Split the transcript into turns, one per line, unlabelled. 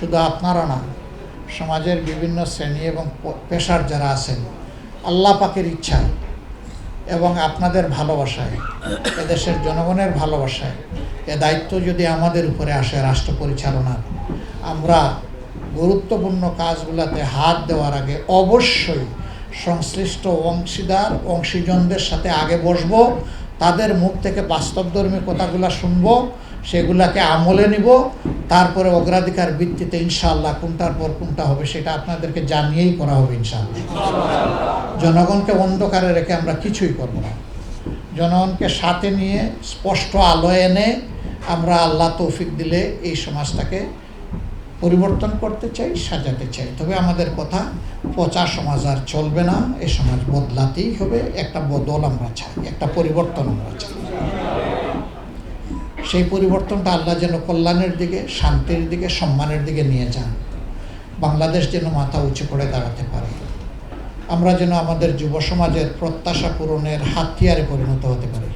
শুধু আপনারা না, সমাজের বিভিন্ন শ্রেণী এবং পেশার যারা আছেন, আল্লাহ পাকের ইচ্ছায় এবং আপনাদের ভালোবাসায়, এদেশের জনগণের ভালোবাসায় এ দায়িত্ব যদি আমাদের উপরে আসে রাষ্ট্র পরিচালনার, আমরা গুরুত্বপূর্ণ কাজগুলোতে হাত দেওয়ার আগে অবশ্যই সংশ্লিষ্ট অংশীজনদের সাথে আগে বসব, তাদের মুখ থেকে বাস্তবধর্মী কথাগুলো শুনব, সেগুলাকে আমলে নিব, তারপরে অগ্রাধিকার ভিত্তিতে ইনশাআল্লাহ কোনটার পর কোনটা হবে সেটা আপনাদেরকে জানিয়েই করা হবে ইনশাআল্লাহ। জনগণকে অন্ধকারে রেখে আমরা কিছুই করব না। জনগণকে সাথে নিয়ে স্পষ্ট আলোয় এনে আমরা আল্লাহ তৌফিক দিলে এই সমাজটাকে পরিবর্তন করতে চাই, সাজাতে চাই। তবে আমাদের কথা, পচা সমাজ আর চলবে না, এই সমাজ বদলাতেই হবে। একটা বদল আমরা চাই, একটা পরিবর্তন আমরা চাই। সেই পরিবর্তনটা আল্লাহ যেন কল্যাণের দিকে, শান্তির দিকে, সম্মানের দিকে নিয়ে যান। বাংলাদেশ যেন মাথা উঁচু করে দাঁড়াতে পারে। আমরা যেন আমাদের যুব সমাজের প্রত্যাশা পূরণের হাতিয়ারে পরিণত হতে পারি।